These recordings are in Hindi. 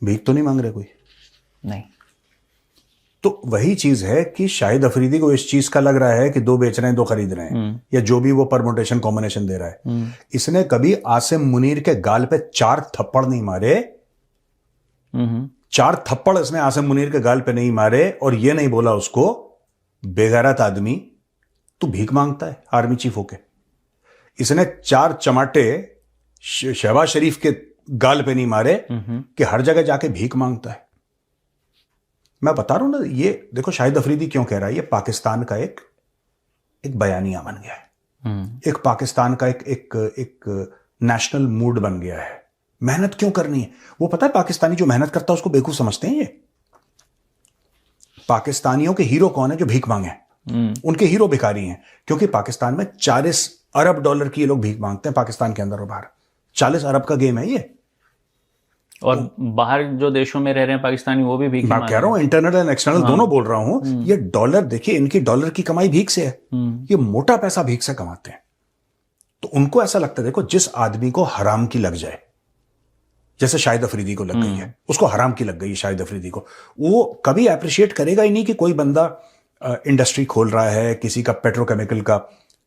भीख तो नहीं मांग रहे कोई। नहीं। तो वही चीज है कि शाहिद अफरीदी को इस चीज का लग रहा है कि 2 बेच रहे हैं 2 खरीद रहे हैं, या जो भी वो परमुटेशन कॉम्बिनेशन दे रहा है। इसने कभी आसिम मुनीर के गाल पे 4 थप्पड़ नहीं मारे। 4 थप्पड़ इसने आसिम मुनीर के गाल पे नहीं मारे और ये नहीं बोला उसको बेगैरत आदमी तू भीख मांगता है आर्मी चीफ होके। इसने 4 चमाटे शहबाज शरीफ के गाल पे नहीं मारे कि हर जगह जाके भीख मांगता है। मैं बता रहा हूं ना, ये देखो शाहिद अफरीदी क्यों कह रहा है, ये पाकिस्तान का एक बयानिया बन गया है। एक पाकिस्तान का एक नेशनल मूड बन गया है। मेहनत क्यों करनी है? वो पता है पाकिस्तानी जो मेहनत करता है उसको बेवकूफ समझते हैं। ये पाकिस्तानियों के हीरो कौन है? जो भीख मांगे। उनके हीरो भिखारी हैं, क्योंकि पाकिस्तान में 40 अरब डॉलर की ये लोग भीख मांगते हैं पाकिस्तान के अंदर और बाहर। 40 अरब का गेम है ये। और बाहर जो देशों में रह रहे हैं पाकिस्तानी वो भी भीख मैं कह रहा हूं इंटरनल एंड एक्सटर्नल दोनों बोल रहा हूं। ये डॉलर देखिए, इनकी डॉलर की कमाई भीख से है। ये मोटा पैसा भीख से कमाते हैं। तो उनको ऐसा लगता है, देखो जिस आदमी को हराम की लग जाए, जैसे शाहिद अफरीदी को लग गई है, उसको हराम की लग गई है शाहिद अफरीदी को, वो कभी अप्रिशिएट करेगा ही नहीं कि कोई बंदा इंडस्ट्री खोल रहा है, किसी का पेट्रोकेमिकल का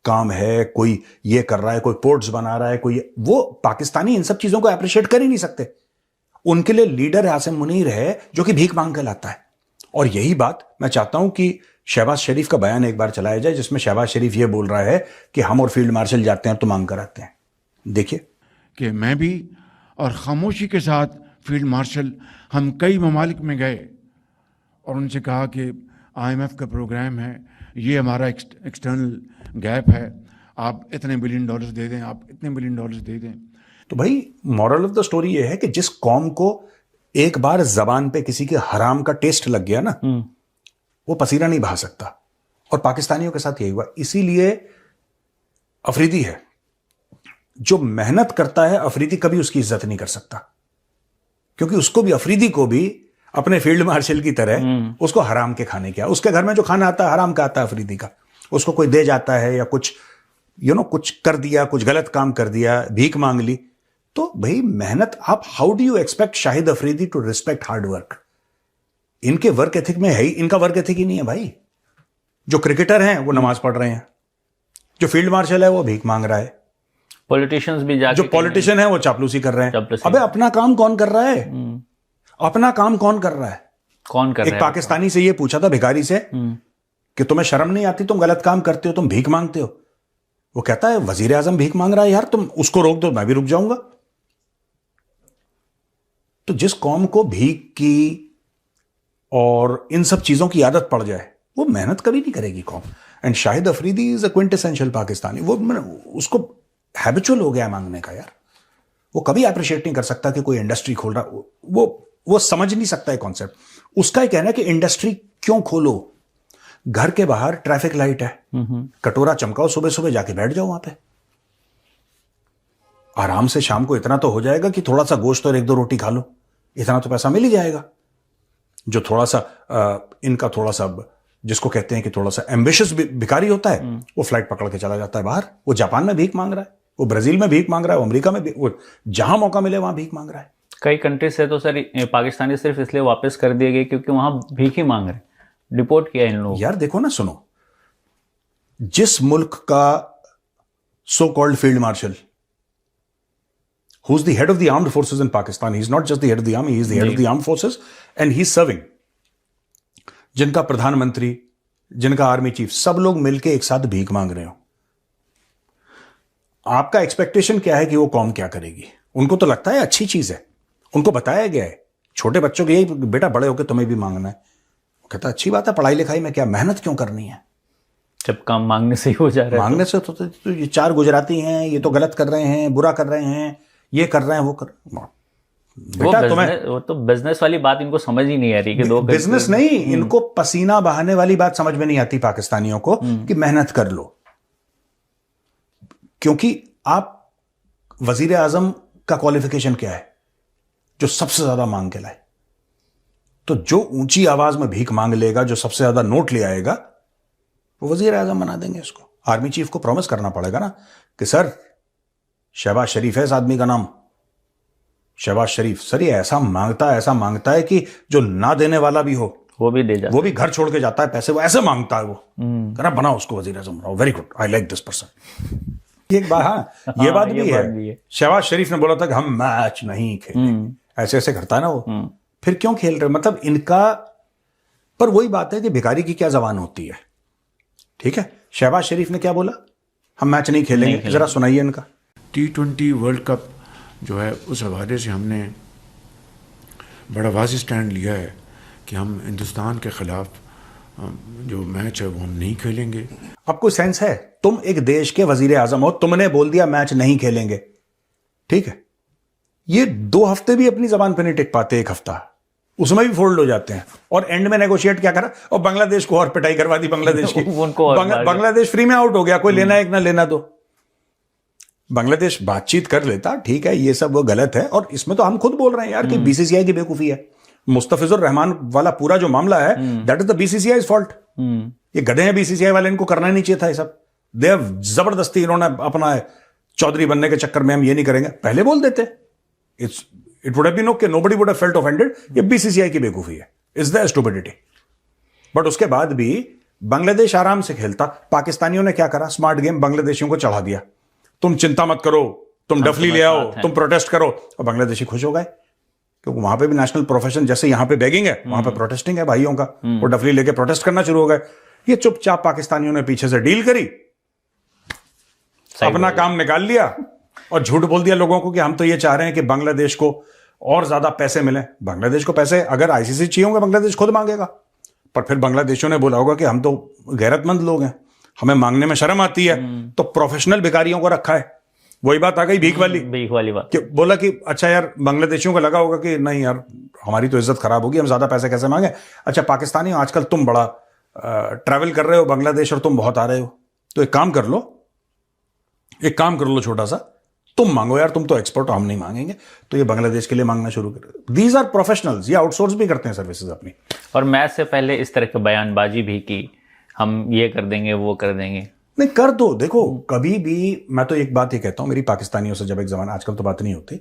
काम है, कोई ये कर रहा है, कोई पोर्ट्स बना रहा है, कोई वो पाकिस्तानी इन सब चीजों को अप्रिशिएट कर ही नहीं सकते। उनके लिए लीडर आसिम मुनीर है जो कि भीख मांग के लाता है। और यही बात मैं चाहता हूं कि शहबाज शरीफ का बयान एक बार चलाया जाए, जिसमें शहबाज शरीफ ये बोल रहा है कि हम और फील्ड मार्शल जाते हैं तो मांग कर आते हैं। देखिए कि मैं भी और खामोशी के साथ फील्ड मार्शल हम कई ममालिक में गए और उनसे कहा कि IMF का प्रोग्राम है, ये हमारा एक्सटर्नल गैप है, आप इतने बिलियन डॉलर्स दे दें, आप इतने बिलियन डॉलर्स दे दें। तो भाई मॉरल ऑफ द स्टोरी ये है कि जिस कौम को एक बार जबान पे किसी के हराम का टेस्ट लग गया ना, वो पसीना नहीं बहा सकता। और पाकिस्तानियों के साथ यही हुआ। इसीलिए अफरीदी है जो मेहनत करता है, अफरीदी कभी उसकी इज्जत नहीं कर सकता, क्योंकि उसको भी, अफरीदी को भी अपने फील्ड मार्शल की तरह उसको हराम के खाने क्या, उसके घर में जो खाना आता है हराम का आता है अफरीदी का। उसको कोई दे जाता है या कुछ कुछ कर दिया, कुछ गलत काम कर दिया, भीख मांग ली, तो भाई मेहनत आप, how do you expect Shahid Afridi to respect hard work? इनके वर्क एथिक में है ही, इनका वर्क एथिक ही नहीं है भाई। जो क्रिकेटर हैं वो नमाज पढ़ रहे हैं, जो फील्ड मार्शल है वो भीख मांग रहा है, पॉलिटिशियंस भी जाके, जो पॉलिटिशियन है वो चापलूसी कर रहे हैं। अबे अपना काम कौन कर रहा है? अपना काम कौन कर रहा है? कौन कर रहा है? एक पाकिस्तानी से ये पूछा था, भिखारी से, कि तुम्हें शर्म नहीं आती, तुम गलत काम करते हो, तुम भीख मांगते हो? वो कहता है वजीर आजम भीख मांग रहा है, यार तुम उसको रोक दो, मैं भी रुक जाऊंगा। तो जिस कौम को भीख की और इन सब चीजों की आदत पड़ जाए, वो मेहनत कभी नहीं करेगी कौम। And Shahid Afridi is a quintessential Pakistani. वो उसको हैबिचुअल हो गया मांगने का यार। वो कभी अप्रिशिएट नहीं कर सकता कि कोई इंडस्ट्री खोल रहा, वो समझ नहीं सकता है कॉन्सेप्ट। उसका ही कहना है कि इंडस्ट्री क्यों खोलो, घर के बाहर ट्रैफिक लाइट है, कटोरा चमकाओ, सुबह सुबह जाके बैठ जाओ वहां पे, आराम से शाम को इतना तो हो जाएगा कि थोड़ा सा गोश्त और 1-2 रोटी खा लो, इतना तो पैसा मिल ही जाएगा। जो थोड़ा सा इनका थोड़ा सा, जिसको कहते हैं कि थोड़ा सा एम्बिशियस भिखारी होता है, वो फ्लाइट पकड़ के चला जाता है बाहर। वो जापान में भीख मांग रहा है, वो ब्राजील में भीख मांग रहा है, वो अमेरिका में वो जहां मौका मिले वहां भीख मांग रहा है। कई कंट्री से तो सर पाकिस्तानी सिर्फ इसलिए वापस कर दिए गए क्योंकि वहां भीख ही मांग रहे, डिपोर्ट किया इन लोगों। यार देखो ना, सुनो, जिस मुल्क का so called field marshal, who's the head of the armed forces in Pakistan, he's not just the head of the army, he's the head of the armed forces and he's serving, जिनका प्रधानमंत्री, जिनका आर्मी चीफ, सब लोग मिलके एक साथ भीख मांग रहे हो, आपका एक्सपेक्टेशन क्या है कि वो कौम क्या करेगी? उनको तो लगता है अच्छी चीज है, उनको बताया गया है छोटे बच्चों के, यही बेटा बड़े होकर तुम्हें भी मांगना है। वो कहता है अच्छी बात है, पढ़ाई लिखाई में क्या, मेहनत क्यों करनी है? जब काम मांगने से ही हो जा रहा है, मांगने से तो ये 4 गुजराती हैं, ये तो गलत कर रहे हैं, बुरा कर रहे हैं, ये कर रहे हैं, वो कर, बेटा वो तो बिजनेस वाली बात इनको समझ ही नहीं आ रही कि दो बिजनेस नहीं, इनको पसीना बहाने वाली बात समझ में नहीं आती पाकिस्तानियों को कि मेहनत कर लो। क्योंकि आप वजीर आजम का क्वालिफिकेशन क्या है? जो सबसे ज्यादा मांग के लाए। तो जो ऊंची आवाज में भीख मांग लेगा, जो सबसे ज्यादा नोट ले आएगा, वो वजीर आजम बना देंगे उसको। आर्मी चीफ को प्रॉमिस करना पड़ेगा ना कि सर शहबाज शरीफ है इस आदमी का नाम, शहबाज शरीफ, सर ये ऐसा मांगता है कि जो ना देने वाला भी हो वो भी दे जाता वो भी घर छोड़ के जाता है पैसे, वो ऐसे मांगता है, वो कह रहा बनाओ उसको वजीर आजम बनाओ, very good, I like this person. एक बात, हाँ ये बात भी है, शहबाज शरीफ ने बोला था कि हम मैच नहीं खेलेंगे, ऐसे ऐसे करता है ना वो, फिर क्यों खेल रहे, मतलब इनका, पर वही बात है कि भिखारी की क्या जबान होती है। ठीक है, शहबाज शरीफ ने क्या बोला, हम मैच नहीं खेलेंगे, जरा सुनाइए इनका। T20 वर्ल्ड कप जो है उस हवाले से हमने बड़ा वाज़ेह स्टैंड लिया है कि हम हिंदुस्तान के खिलाफ जो मैच है वो हम नहीं खेलेंगे। आपको सेंस है, तुम एक देश के वजीर आजम हो, तुमने बोल दिया मैच नहीं खेलेंगे, ठीक है, ये 2 हफ्ते भी अपनी जबान पे नहीं टिक पाते, 1 हफ्ता उसमें भी फोल्ड हो जाते हैं, और एंड में नेगोशिएट क्या करा, और बांग्लादेश को और पिटाई करवा दी बांग्लादेश की। बांग्लादेश फ्री में आउट हो गया, कोई लेना एक ना लेना दो। बांग्लादेश बातचीत कर लेता, ठीक है, ये सब वो गलत है, और इसमें तो हम खुद बोल रहे हैं यार कि बीसीसीआई की बेवकूफी है। मुस्तफिजुर रहमान वाला पूरा जो मामला है, दैट इज द बीसीसीआई's फॉल्ट। ये गधे हैं बीसीसीआई वाले, इनको करना नहीं चाहिए था ये सब। दे जबरदस्ती इन्होंने अपना चौधरी बनने के चक्कर में हम ये नहीं करेंगे, पहले बोल देते, it would have been okay, nobody would have felt offended. ये बीसीसीआई की बेवकूफी है, इज द स्टुपिडिटी। बट उसके बाद भी बांग्लादेश आराम से खेलता। पाकिस्तानियों ने क्या करा, स्मार्ट गेम, बांग्लादेशियों को चढ़ा दिया, तुम चिंता मत करो, तुम डफली ले आओ, तुम प्रोटेस्ट करो, और बांग्लादेशी खुश हो गए, क्योंकि वहां पे भी नेशनल प्रोफेशन, जैसे यहां पे बेगिंग है वहां पे प्रोटेस्टिंग है भाइयों का, वो डफली लेके प्रोटेस्ट करना शुरू हो गए। ये चुपचाप पाकिस्तानियों ने पीछे से डील करी, अपना काम निकाल लिया, और झूठ बोल दिया लोगों को कि हम तो ये चाह रहे हैं कि बांग्लादेश को और ज्यादा पैसे मिले। बांग्लादेश को पैसे अगर आईसीसी चाहिए होंगे, बांग्लादेश खुद मांगेगा, पर फिर बांग्लादेशियों ने बोला होगा कि हम तो गैरतमंद लोग हैं, हमें मांगने में शर्म आती है, तो प्रोफेशनल भिखारियों को रखा है। वही बात आ गई भीख वाली बात कि बोला कि अच्छा यार, बांग्लादेशियों को लगा होगा कि नहीं यार हमारी तो इज्जत खराब होगी, हम ज्यादा पैसे कैसे मांगे। अच्छा पाकिस्तानी, आजकल तुम बड़ा ट्रैवल कर रहे हो बांग्लादेश और तुम बहुत आ रहे हो, तो एक काम कर लो छोटा सा, तुम मांगो यार, तुम तो एक्सपर्ट हो, हम नहीं मांगेंगे। तो ये बांग्लादेश के लिए मांगना शुरू कर। दीज आर प्रोफेशनल्स, ये आउटसोर्स भी करते हैं सर्विसेज अपनी। और मैच से पहले इस तरह की बयानबाजी भी की, हम ये कर देंगे वो कर देंगे। नहीं कर दो, देखो कभी भी मैं तो एक बात ही कहता हूं, मेरी पाकिस्तानियों से जब एक जमाना, आजकल तो बात नहीं होती,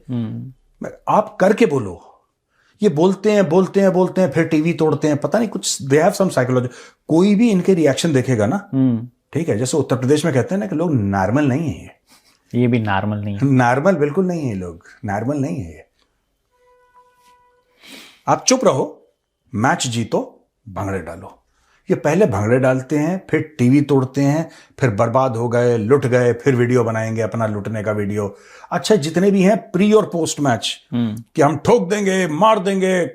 आप करके बोलो। ये बोलते हैं फिर टीवी तोड़ते हैं, पता नहीं कुछ, दे हैव सम साइकोलॉजी। कोई भी इनके रिएक्शन देखेगा ना, ठीक है, जैसे उत्तर प्रदेश में कहते हैं ना कि लोग नॉर्मल नहीं है, ये भी नॉर्मल नहीं है, नॉर्मल बिल्कुल नहीं है, लोग नॉर्मल नहीं है ये। आप चुप रहो, मैच जीतो, भंगड़े डालो। ये पहले भंगड़े डालते हैं, फिर टीवी तोड़ते हैं, फिर बर्बाद हो गए, लुट गए, फिर वीडियो बनाएंगे अपना लुटने का वीडियो। अच्छा जितने भी हैं प्री और पोस्ट मैच कि हम ठोक देंगे, मार देंगे,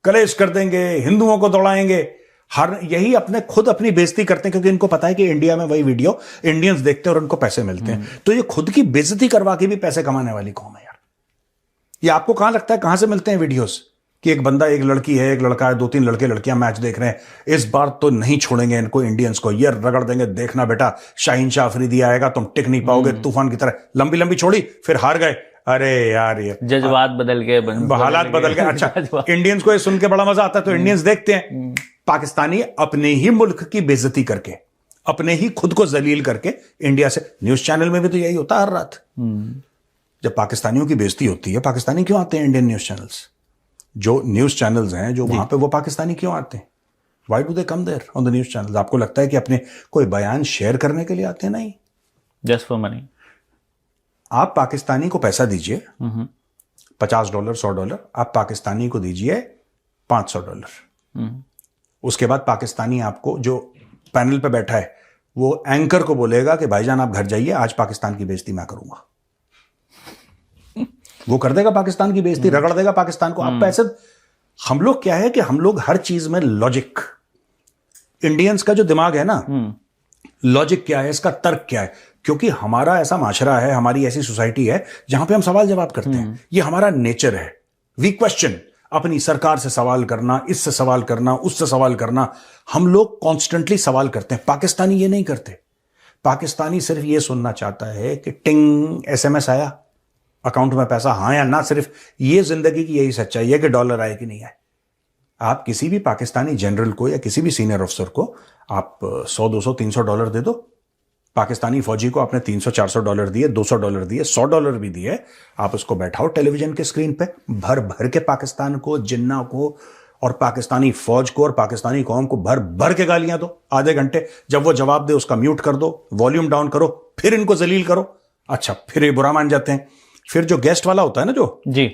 कलेश कर देंगे, हिंदुओं को दौड़ाएंगे, हर यही खुद अपनी बेइज्जती करते हैं, क्योंकि इनको पता है कि इंडिया में वही वीडियो इंडियंस देखते हैं और उनको पैसे मिलते हैं। तो ये खुद की बेइज्जती करवा के भी पैसे कमाने वाली कौम है यार। ये आपको कहां लगता है, कहां से मिलते हैं वीडियोस कि एक बंदा, एक लड़की है, एक लड़का है, 2-3 लड़के लड़कियां मैच देख रहे हैं, इस बार तो नहीं छोड़ेंगे इनको, इंडियंस को ये रगड़ देंगे, देखना बेटा शाहीन शाह अफरीदी आएगा, तुम टिक नहीं पाओगे, तूफान की तरह लंबी लंबी छोड़ी, फिर हार गए। अरे यार ये जज्बात बदल गए, हालात बदल गए। अच्छा इंडियंस को ये सुन के बड़ा मजा आता है, तो इंडियंस देखते हैं। पाकिस्तानी अपने ही मुल्क की बेइज्जती करके, अपने ही खुद को जलील करके इंडिया से, न्यूज चैनल में भी तो यही होता है हर रात। जब पाकिस्तानियों की बेइज्जती होती है, पाकिस्तानी क्यों आते हैं इंडियन न्यूज चैनल्स? जो न्यूज चैनल्स हैं जो वहां पे, वो पाकिस्तानी क्यों आते हैं? Why do they come there on the news channels? आपको लगता है कि अपने कोई बयान शेयर करने के लिए आते हैं? नहीं, जस्ट फॉर मनी। आप पाकिस्तानी को पैसा दीजिए, $50, $100, आप पाकिस्तानी को दीजिए $500। उसके बाद पाकिस्तानी आपको, जो पैनल पे बैठा है, वो एंकर को बोलेगा कि भाईजान आप घर जाइए, आज पाकिस्तान की बेइज्जती मैं करूंगा। वो कर देगा पाकिस्तान की बेइज्जती, रगड़ देगा पाकिस्तान को। आप पैसे, हम लोग क्या है कि हम लोग हर चीज में लॉजिक, इंडियंस का जो दिमाग है ना, लॉजिक क्या है, इसका तर्क क्या है, क्योंकि हमारा ऐसा माशरा है, हमारी ऐसी सोसाइटी है जहां पे हम सवाल जवाब करते हैं, ये हमारा नेचर है। वी क्वेश्चन, अपनी सरकार से सवाल करना, इससे सवाल करना, उससे सवाल करना, हम लोग कॉन्स्टेंटली सवाल करते हैं। पाकिस्तानी ये नहीं करते। पाकिस्तानी सिर्फ ये सुनना चाहता है कि टिंग SMS आया, अकाउंट में पैसा, हाँ या ना, सिर्फ ये जिंदगी की यही सच्चाई है कि डॉलर आए कि नहीं आए। आप किसी भी पाकिस्तानी जनरल को या किसी भी सीनियर अफसर को आप $100, $200, $300 दे दो, पाकिस्तानी फौजी को आपने $300-400 दिए, $200 दिए, $100 भी दिए, आप उसको बैठाओ टेलीविजन के स्क्रीन पे, भर भर के पाकिस्तान को, जिन्ना को और पाकिस्तानी फौज को और पाकिस्तानी कौम को भर भर के गालियां दो आधे घंटे। जब वो जवाब दे उसका म्यूट कर दो, वॉल्यूम डाउन करो, फिर इनको जलील करो। अच्छा, फिर ये बुरा मान जाते हैं। फिर जो गेस्ट वाला होता है ना, जो जी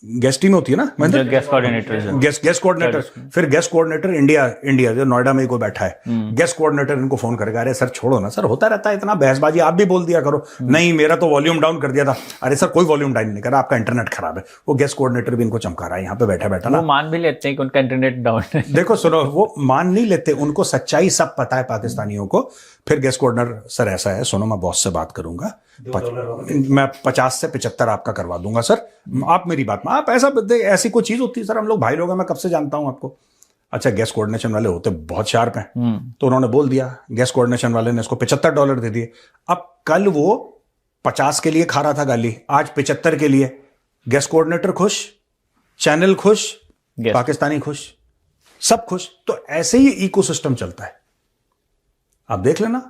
गेस्ट टीम होती है ना, जो गेस्ट कोऑर्डिनेटर, गेस्ट कोऑर्डिनेटर, फिर गेस्ट कोऑर्डिनेटर इंडिया जो नोएडा में कोई बैठा है, गेस्ट कोऑर्डिनेटर इनको फोन करेगा, अरे सर छोड़ो ना सर, होता रहता है इतना बहसबाजी, आप भी बोल दिया करो। नहीं, मेरा तो वॉल्यूम डाउन कर दिया था। अरे सर कोई वॉल्यूम डाउन नहीं करा, आपका इंटरनेट खराब है। वो गेस्ट कोऑर्डिनेटर भी इनको चमका रहा है यहाँ पे बैठा बैठा ना। वो मान भी लेते हैं कि उनका इंटरनेट डाउन है। देखो सुनो, वो मान नहीं लेते, उनको सच्चाई सब पता है पाकिस्तानियों को। फिर गेस्ट कोऑर्डिनेटर, सर ऐसा है, सुनो मैं बॉस से बात करूंगा, मैं 50 से 75 आपका करवा दूंगा सर, आप मेरी बात में, आप ऐसी कोई चीज होती है सर, हम लोग भाई लोग हैं, मैं कब से जानता हूं आपको। अच्छा, गेस्ट कोऑर्डिनेशन वाले होते बहुत शार्प हैं, तो उन्होंने बोल दिया, गेस्ट कोऑर्डिनेशन वाले ने इसको $75 दे दिए। अब कल वो 50 के लिए खा रहा था गाली, आज 75 के लिए। गेस्ट कोऑर्डिनेटर खुश, चैनल खुश, पाकिस्तानी खुश, सब खुश। तो ऐसे ही इकोसिस्टम चलता है, आप देख लेना।